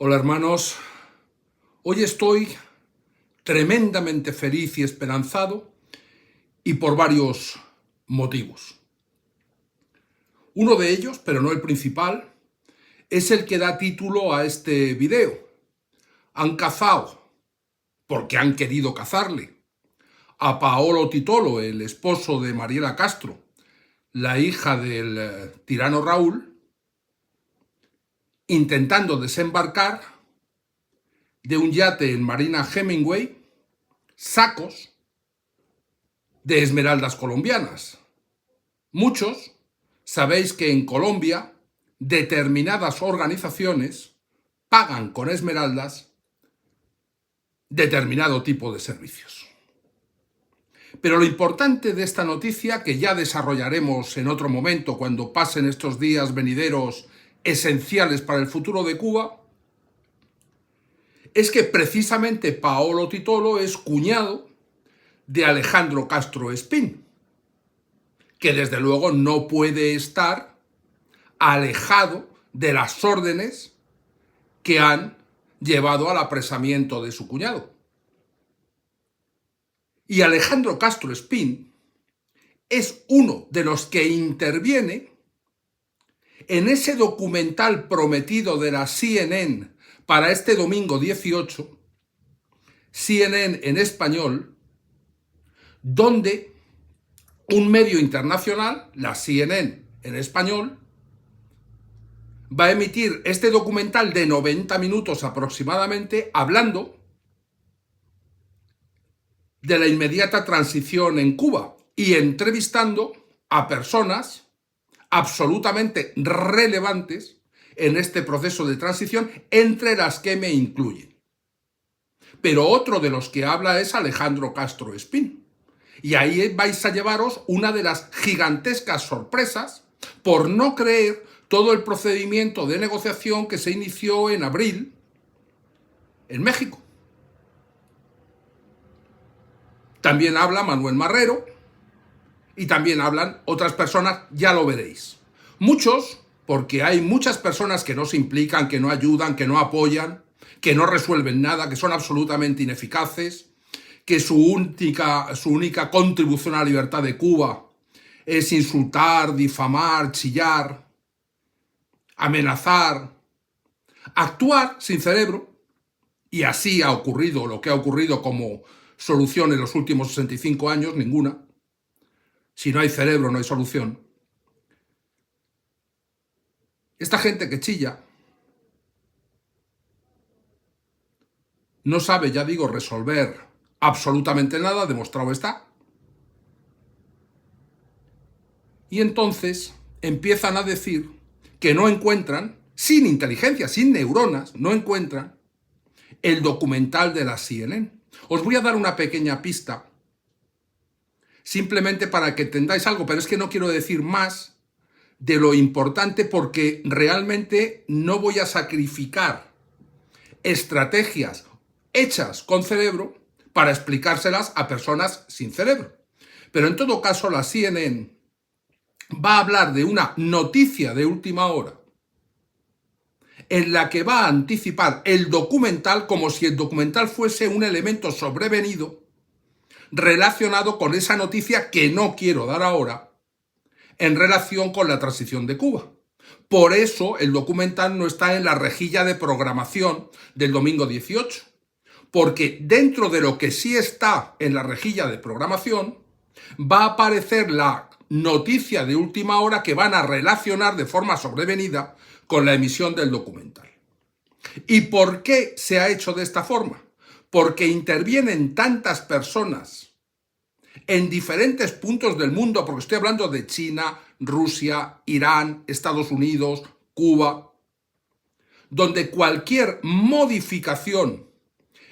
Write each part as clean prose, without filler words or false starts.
Hola hermanos, hoy estoy tremendamente feliz y esperanzado y por varios motivos. Uno de ellos, pero no el principal, es el que da título a este video. Han cazado, porque han querido cazarle, a Paolo Titolo, el esposo de Mariela Castro, la hija del tirano Raúl, intentando desembarcar de un yate en Marina Hemingway sacos de esmeraldas colombianas. Muchos sabéis que en Colombia determinadas organizaciones pagan con esmeraldas determinado tipo de servicios. Pero lo importante de esta noticia, que ya desarrollaremos en otro momento cuando pasen estos días venideros esenciales para el futuro de Cuba, es que precisamente Paolo Titolo es cuñado de Alejandro Castro Espín, que desde luego no puede estar alejado de las órdenes que han llevado al apresamiento de su cuñado. Y Alejandro Castro Espín es uno de los que interviene en ese documental prometido de la CNN para este domingo 18, CNN en español, donde un medio internacional, la CNN en español, va a emitir este documental de 90 minutos aproximadamente hablando de la inmediata transición en Cuba y entrevistando a personas absolutamente relevantes en este proceso de transición, entre las que me incluyen. Pero otro de los que habla es Alejandro Castro Espín. Y ahí vais a llevaros una de las gigantescas sorpresas por no creer todo el procedimiento de negociación que se inició en abril en México. También habla Manuel Marrero y también hablan otras personas, ya lo veréis. Muchos, porque hay muchas personas que no se implican, que no ayudan, que no apoyan, que no resuelven nada, que son absolutamente ineficaces, que su única contribución a la libertad de Cuba es insultar, difamar, chillar, amenazar, actuar sin cerebro, y así ha ocurrido lo que ha ocurrido como solución en los últimos 65 años, ninguna. Si no hay cerebro, no hay solución. Esta gente que chilla no sabe, ya digo, resolver absolutamente nada, demostrado está. Y entonces empiezan a decir que no encuentran, sin inteligencia, sin neuronas, no encuentran el documental de la CNN. Os voy a dar una pequeña pista, simplemente para que entendáis algo, pero es que no quiero decir más de lo importante porque realmente no voy a sacrificar estrategias hechas con cerebro para explicárselas a personas sin cerebro. Pero en todo caso, la CNN va a hablar de una noticia de última hora en la que va a anticipar el documental como si el documental fuese un elemento sobrevenido relacionado con esa noticia que no quiero dar ahora en relación con la transición de Cuba. Por eso el documental no está en la rejilla de programación del domingo 18, porque dentro de lo que sí está en la rejilla de programación va a aparecer la noticia de última hora que van a relacionar de forma sobrevenida con la emisión del documental. ¿Y por qué se ha hecho de esta forma? Porque intervienen tantas personas en diferentes puntos del mundo, porque estoy hablando de China, Rusia, Irán, Estados Unidos, Cuba, donde cualquier modificación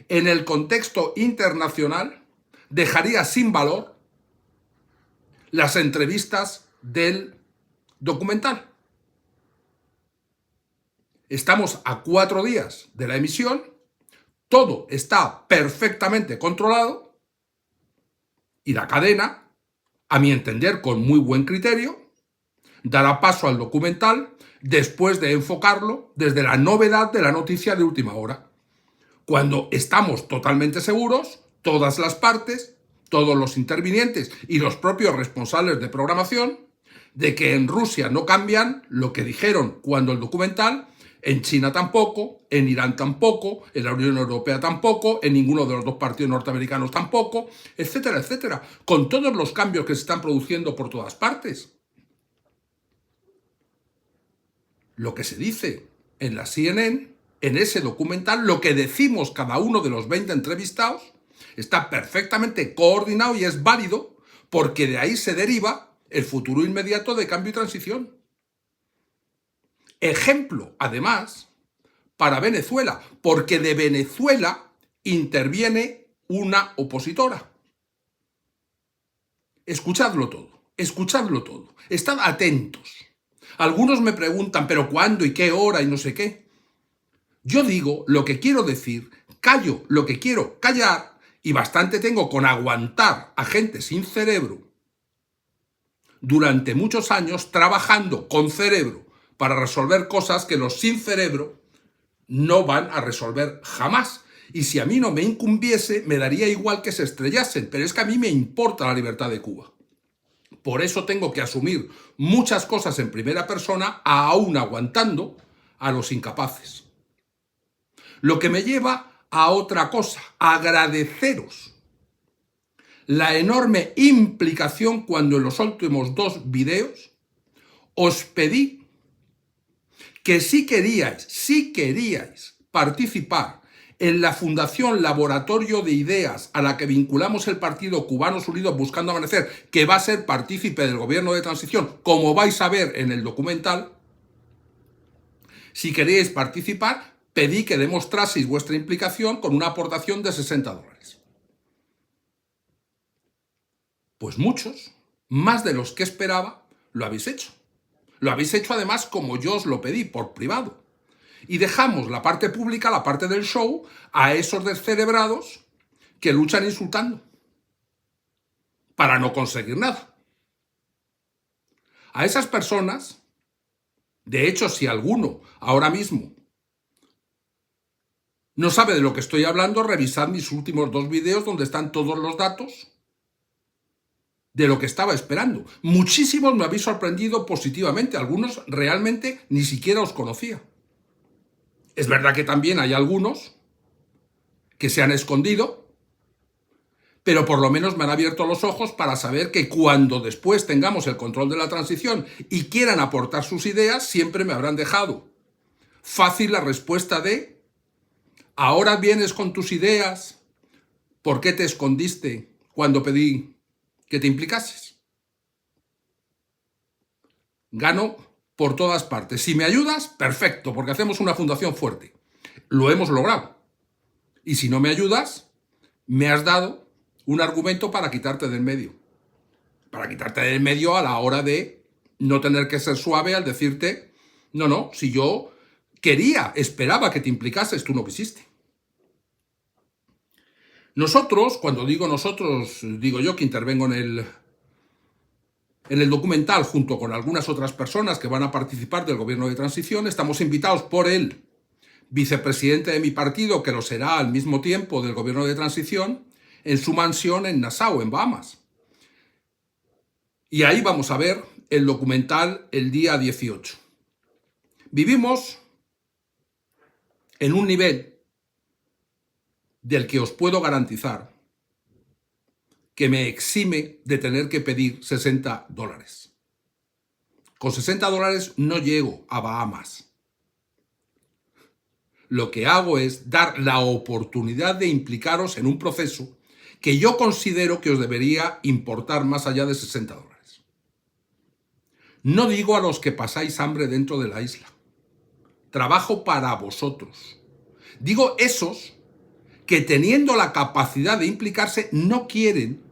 en el contexto internacional dejaría sin valor las entrevistas del documental. Estamos a 4 días de la emisión, todo está perfectamente controlado y la cadena, a mi entender con muy buen criterio, dará paso al documental después de enfocarlo desde la novedad de la noticia de última hora, cuando estamos totalmente seguros, todas las partes, todos los intervinientes y los propios responsables de programación, de que en Rusia no cambian lo que dijeron cuando el documental, en China tampoco, en Irán tampoco, en la Unión Europea tampoco, en ninguno de los dos partidos norteamericanos tampoco, etcétera, etcétera, con todos los cambios que se están produciendo por todas partes. Lo que se dice en la CNN, en ese documental, lo que decimos cada uno de los 20 entrevistados, está perfectamente coordinado y es válido porque de ahí se deriva el futuro inmediato de cambio y transición. Ejemplo, además, para Venezuela, porque de Venezuela interviene una opositora. Escuchadlo todo, estad atentos. Algunos me preguntan, ¿pero cuándo y qué hora y no sé qué? Yo digo lo que quiero decir, callo lo que quiero callar y bastante tengo con aguantar a gente sin cerebro durante muchos años trabajando con cerebro para resolver cosas que los sin cerebro no van a resolver jamás. Y si a mí no me incumbiese, me daría igual que se estrellasen, pero es que a mí me importa la libertad de Cuba. Por eso tengo que asumir muchas cosas en primera persona, aún aguantando a los incapaces. Lo que me lleva a otra cosa, agradeceros la enorme implicación cuando en los últimos 2 videos os pedí que si queríais participar en la Fundación Laboratorio de Ideas a la que vinculamos el partido Cubanos Unidos Buscando Amanecer, que va a ser partícipe del gobierno de transición, como vais a ver en el documental, si queréis participar, pedí que demostraseis vuestra implicación con una aportación de $60. Pues muchos, más de los que esperaba, lo habéis hecho. Lo habéis hecho además como yo os lo pedí, por privado. Y dejamos la parte pública, la parte del show, a esos descerebrados que luchan insultando para no conseguir nada. A esas personas, de hecho, si alguno ahora mismo no sabe de lo que estoy hablando, revisad mis últimos 2 videos donde están todos los datos de lo que estaba esperando. Muchísimos me habéis sorprendido positivamente, algunos realmente ni siquiera os conocía. Es verdad que también hay algunos que se han escondido, pero por lo menos me han abierto los ojos para saber que cuando después tengamos el control de la transición y quieran aportar sus ideas, siempre me habrán dejado fácil la respuesta de: ahora vienes con tus ideas, ¿por qué te escondiste cuando pedí que te implicases? Gano por todas partes. Si me ayudas, perfecto, porque hacemos una fundación fuerte. Lo hemos logrado. Y si no me ayudas, me has dado un argumento para quitarte del medio. Para quitarte del medio a la hora de no tener que ser suave al decirte: no, si yo quería, esperaba que te implicases, tú no quisiste. Nosotros, cuando digo nosotros, digo yo que intervengo en el documental junto con algunas otras personas que van a participar del gobierno de transición, estamos invitados por el vicepresidente de mi partido, que lo será al mismo tiempo del gobierno de transición, en su mansión en Nassau, en Bahamas. Y ahí vamos a ver el documental el día 18. Vivimos en un nivel del que os puedo garantizar que me exime de tener que pedir $60. Con $60 no llego a Bahamas. Lo que hago es dar la oportunidad de implicaros en un proceso que yo considero que os debería importar más allá de $60. No digo a los que pasáis hambre dentro de la isla. Trabajo para vosotros. Digo esos que, teniendo la capacidad de implicarse, no quieren,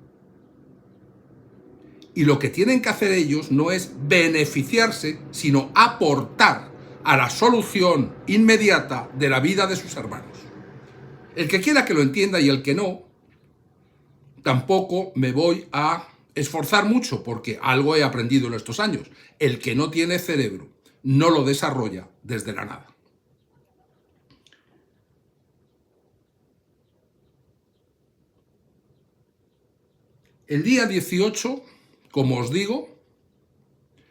y lo que tienen que hacer ellos no es beneficiarse, sino aportar a la solución inmediata de la vida de sus hermanos. El que quiera que lo entienda y el que no, tampoco me voy a esforzar mucho porque algo he aprendido en estos años. El que no tiene cerebro no lo desarrolla desde la nada. El día 18, como os digo,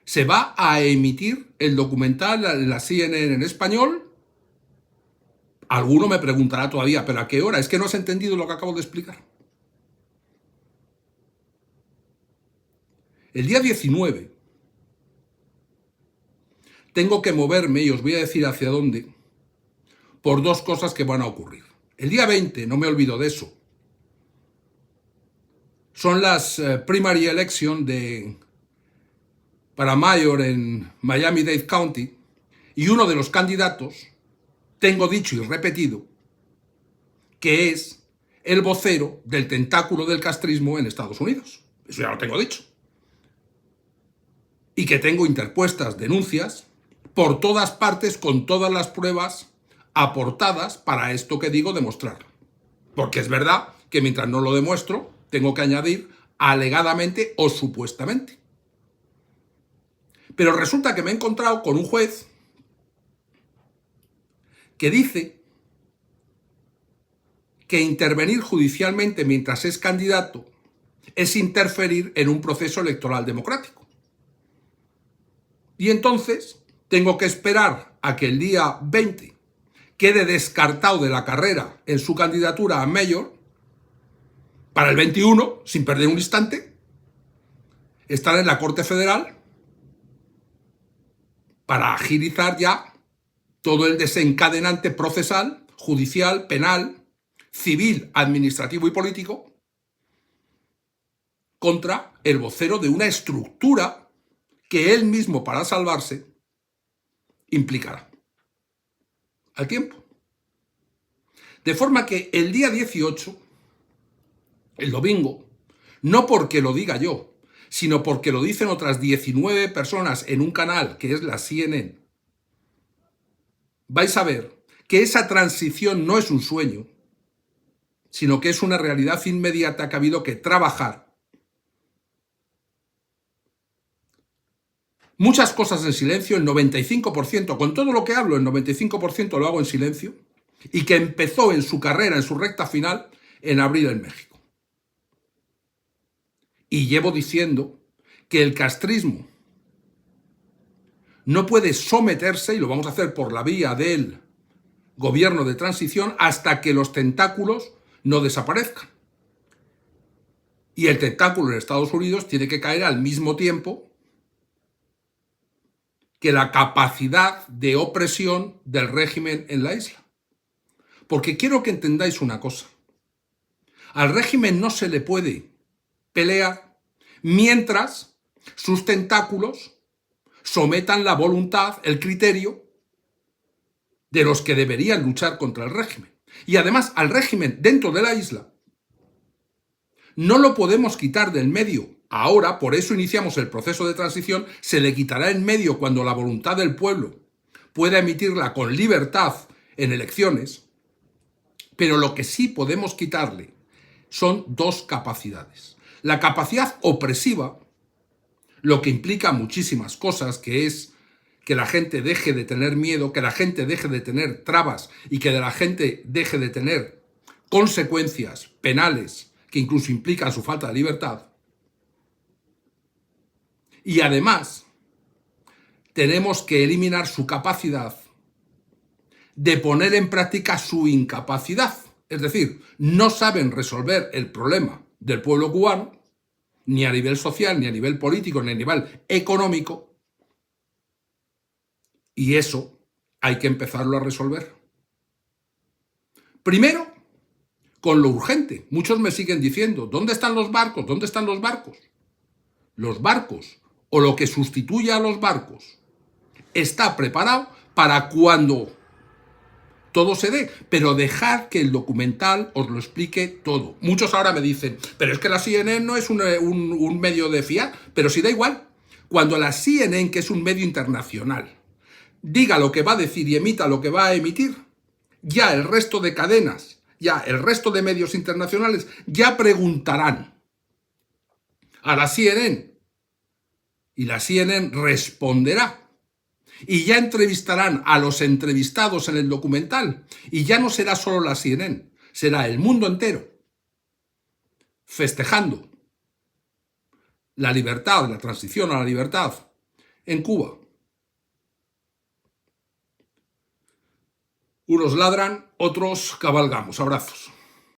se va a emitir el documental en la CNN en español. Alguno me preguntará todavía, ¿pero a qué hora? Es que no has entendido lo que acabo de explicar. El día 19 tengo que moverme, y os voy a decir hacia dónde, por dos cosas que van a ocurrir. El día 20, no me olvido de eso, son las primary election para mayor en Miami-Dade County, y uno de los candidatos, tengo dicho y repetido, que es el vocero del tentáculo del castrismo en Estados Unidos. Eso ya lo tengo dicho. Y que tengo interpuestas denuncias por todas partes con todas las pruebas aportadas para esto que digo demostrarlo. Porque es verdad que mientras no lo demuestro, tengo que añadir alegadamente o supuestamente. Pero resulta que me he encontrado con un juez que dice que intervenir judicialmente mientras es candidato es interferir en un proceso electoral democrático. Y entonces tengo que esperar a que el día 20 quede descartado de la carrera en su candidatura a mayor, para el 21, sin perder un instante, estar en la Corte Federal para agilizar ya todo el desencadenante procesal, judicial, penal, civil, administrativo y político contra el vocero de una estructura que él mismo, para salvarse, implicará al tiempo. De forma que el día 18, el domingo, no porque lo diga yo, sino porque lo dicen otras 19 personas en un canal que es la CNN, vais a ver que esa transición no es un sueño, sino que es una realidad inmediata que ha habido que trabajar. Muchas cosas en silencio, el 95%, con todo lo que hablo, el 95% lo hago en silencio, y que empezó en su carrera, en su recta final, en abril en México. Y llevo diciendo que el castrismo no puede someterse, y lo vamos a hacer por la vía del gobierno de transición, hasta que los tentáculos no desaparezcan. Y el tentáculo en Estados Unidos tiene que caer al mismo tiempo que la capacidad de opresión del régimen en la isla. Porque quiero que entendáis una cosa. Al régimen no se le puede pelear mientras sus tentáculos sometan la voluntad, el criterio de los que deberían luchar contra el régimen. Y además al régimen dentro de la isla no lo podemos quitar del medio. Ahora, por eso iniciamos el proceso de transición, se le quitará en medio cuando la voluntad del pueblo pueda emitirla con libertad en elecciones, pero lo que sí podemos quitarle son dos capacidades. La capacidad opresiva, lo que implica muchísimas cosas, que es que la gente deje de tener miedo, que la gente deje de tener trabas y que la gente deje de tener consecuencias penales que incluso implican su falta de libertad. Y además, tenemos que eliminar su capacidad de poner en práctica su incapacidad. Es decir, no saben resolver el problema del pueblo cubano, ni a nivel social, ni a nivel político, ni a nivel económico. Y eso hay que empezarlo a resolver. Primero, con lo urgente. Muchos me siguen diciendo, ¿dónde están los barcos? ¿Dónde están los barcos? Los barcos, o lo que sustituya a los barcos, está preparado para cuando todo se dé, pero dejad que el documental os lo explique todo. Muchos ahora me dicen, pero es que la CNN no es un medio de fiar, pero si da igual. Cuando la CNN, que es un medio internacional, diga lo que va a decir y emita lo que va a emitir, ya el resto de cadenas, ya el resto de medios internacionales, ya preguntarán a la CNN. Y la CNN responderá. Y ya entrevistarán a los entrevistados en el documental. Y ya no será solo la CNN, será el mundo entero festejando la libertad, la transición a la libertad en Cuba. Unos ladran, otros cabalgamos. Abrazos.